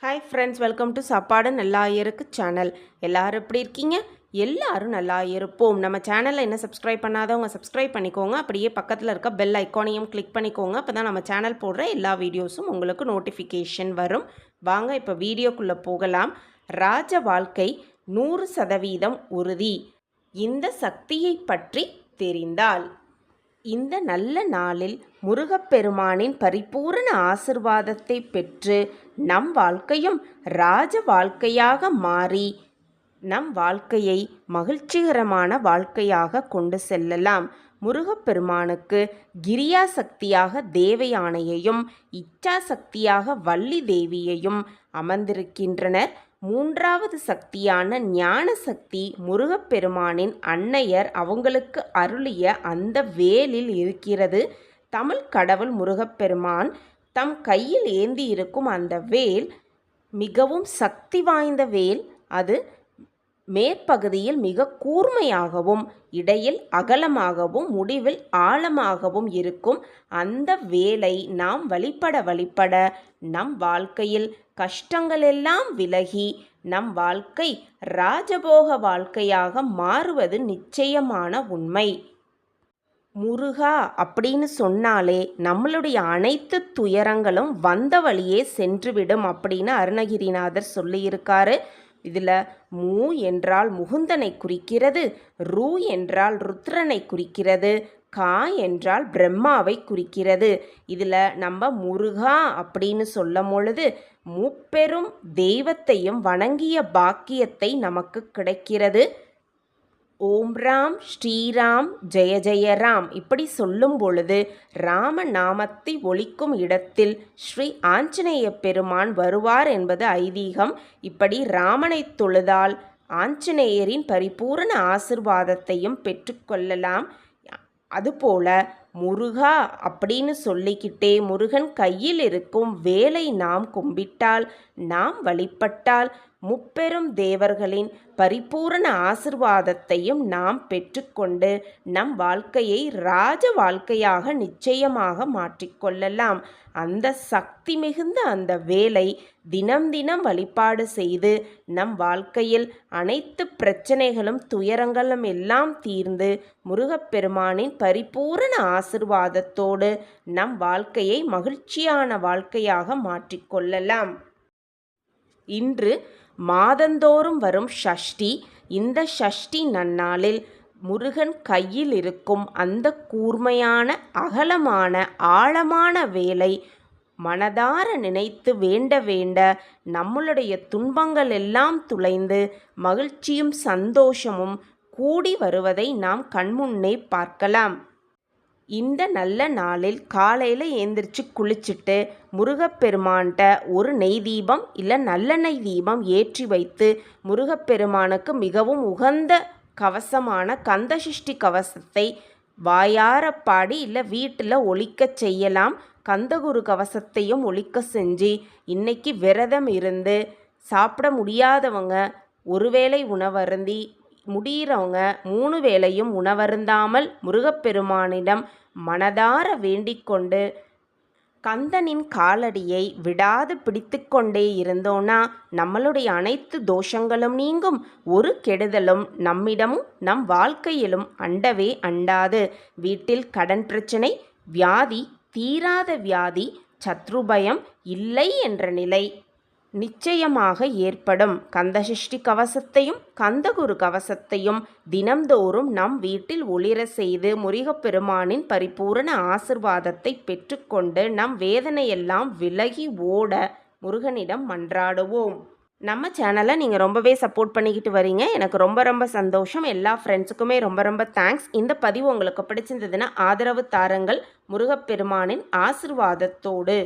Hi friends, welcome to சாப்பாடு நல்லா இருக்கு சேனல். எல்லோரும் எப்படி இருக்கீங்க? எல்லாரும் நல்லா இருப்போம். நம்ம சேனலில் என்ன சப்ஸ்கிரைப் பண்ணாதவங்க சப்ஸ்கிரைப் பண்ணிக்கோங்க. அப்படியே பக்கத்தில் இருக்க பெல் ஐக்கானையும் கிளிக் பண்ணிக்கோங்க. அப்போ தான் நம்ம சேனல் போடுற எல்லா வீடியோஸும் உங்களுக்கு நோட்டிஃபிகேஷன் வரும். வாங்க இப்போ வீடியோக்குள்ளே போகலாம். ராஜ வாழ்க்கை 100% உறுதி. இந்த சக்தியை பற்றி தெரிந்தால் இந்த நல்ல நாளில் முருகப்பெருமானின் பரிபூரண ஆசிர்வாதத்தை பெற்று நம் வாழ்க்கையும் ராஜ வாழ்க்கையாக மாறி நம் வாழ்க்கையை மகிழ்ச்சிகரமான வாழ்க்கையாக கொண்டு செல்லலாம். முருகப்பெருமானுக்கு கிரியா சக்தியாக தேவயானையையும் இச்சா சக்தியாக வள்ளி தேவியையும் அமர்ந்திருக்கின்றனர். மூன்றாவது சக்தியான ஞான சக்தி முருகப்பெருமானின் அன்னையர் அவங்களுக்கு அருளிய அந்த வேலில் இருக்கிறது. தமிழ் கடவுள் முருகப்பெருமான் தம் கையில் ஏந்தி இருக்கும் அந்த வேல் மிகவும் சக்தி வாய்ந்த வேல். அது மேற்பகுதியில் மிக கூர்மையாகவும் இடையில் அகலமாகவும் முடிவில் ஆழமாகவும் இருக்கும். அந்த வேலை நாம் வழிபட நம் வாழ்க்கையில் கஷ்டங்களெல்லாம் விலகி நம் வாழ்க்கை ராஜபோக வாழ்க்கையாக மாறுவது நிச்சயமான உண்மை. முருகா அப்படின்னு சொன்னாலே நம்மளுடைய அனைத்து துயரங்களும் வந்த வழியே சென்றுவிடும் அப்படின்னு அருணகிரிநாதர் சொல்லியிருக்காரு. இதில் மூ என்றால் முகுந்தனை குறிக்கிறது, ரூ என்றால் ருத்ரனை குறிக்கிறது, கா என்றால் பிரம்மாவை குறிக்கிறது. இதில் நம்ம முருகா அப்படின்னு சொல்லும் பொழுது முப்பெரும் தெய்வத்தையும் வணங்கிய பாக்கியத்தை நமக்கு கிடைக்கிறது. ஓம் ராம் ஸ்ரீராம் ஜெய ஜெய ராம் இப்படி சொல்லும் பொழுது ராம நாமத்தை ஒலிக்கும் இடத்தில் ஸ்ரீ ஆஞ்சநேய பெருமான் வருவார் என்பது ஐதீகம். இப்படி ராமனை தொழுதால் ஆஞ்சநேயரின் பரிபூரண ஆசிர்வாதத்தையும் பெற்றுக்கொள்ளலாம். அதுபோல முருகா அப்படின்னு சொல்லிக்கிட்டே முருகன் கையில் இருக்கும் வேலை நாம் கும்பிட்டால், நாம் வழிபட்டால் முப்பெரும் தேவர்களின் பரிபூரண ஆசிர்வாதத்தையும் நாம் பெற்றுக்கொண்டு நம் வாழ்க்கையை ராஜ வாழ்க்கையாக நிச்சயமாக மாற்றிக்கொள்ளலாம். அந்த சக்தி மிகுந்த அந்த வேலை தினம் தினம் வழிபாடு செய்து நம் வாழ்க்கையில் அனைத்து பிரச்சனைகளும் துயரங்களும் எல்லாம் தீர்ந்து முருகப்பெருமானின் பரிபூரண ஆசிர்வாதத்தோடு நம் வாழ்க்கையை மகிழ்ச்சியான வாழ்க்கையாக மாற்றிக்கொள்ளலாம். இன்று மாதந்தோறும் வரும் ஷஷ்டி. இந்த ஷஷ்டி நன்னாளில் முருகன் கையில் இருக்கும் அந்த கூர்மையான அகலமான ஆழமான வேலை மனதார நினைத்து வேண்ட நம்மளுடைய துன்பங்கள் எல்லாம் துளைந்து மகிழ்ச்சியும் சந்தோஷமும் கூடி வருவதை நாம் கண்முன்னே பார்க்கலாம். இந்த நல்ல நாளில் காலையில் ஏந்திரிச்சு குளிச்சுட்டு முருகப்பெருமான்கிட்ட ஒரு நெய் தீபம் இல்லை நல்லெண்ணெய் தீபம் ஏற்றி வைத்து முருகப்பெருமானுக்கு மிகவும் உகந்த கவசமான கந்தசஷ்டி கவசத்தை வாயார பாடி இல்லை வீட்டில் ஒலிக்க செய்யலாம். கந்தகுரு கவசத்தையும் ஒலிக்க செஞ்சு இன்னைக்கு விரதம் இருந்து சாப்பிட முடியாதவங்க ஒருவேளை உணவருந்தி முடிகிறவங்க 3 வேளையும் உணவருந்தாமல் முருகப்பெருமானிடம் மனதார வேண்டிக் கொண்டு கந்தனின் காலடியை விடாது பிடித்து கொண்டே இருந்தோன்னா நம்மளுடைய அனைத்து தோஷங்களும் நீங்கும். ஒரு கெடுதலும் நம்மிடமும் நம் வாழ்க்கையிலும் அண்டவே அண்டாது. வீட்டில் கடன் பிரச்சனை, வியாதி, தீராத வியாதி, சத்ருபயம் இல்லை என்ற நிலை நிச்சயமாக ஏற்படும். கந்தசஷ்டி கவசத்தையும் கந்தகுரு கவசத்தையும் தினம்தோறும் நம் வீட்டில் ஒளிர செய்து முருகப்பெருமானின் பரிபூரண ஆசிர்வாதத்தை பெற்றுக்கொண்டு நம் வேதனையெல்லாம் விலகி ஓட முருகனிடம் மன்றாடுவோம். நம்ம சேனலை நீங்கள் ரொம்பவே சப்போர்ட் பண்ணிக்கிட்டு வரீங்க. எனக்கு ரொம்ப சந்தோஷம். எல்லா ஃப்ரெண்ட்ஸுக்குமே ரொம்ப தேங்க்ஸ். இந்த பதிவு உங்களுக்கு பிடிச்சிருந்ததுன்னா ஆதரவு தாருங்கள். முருகப்பெருமானின் ஆசிர்வாதத்தோடு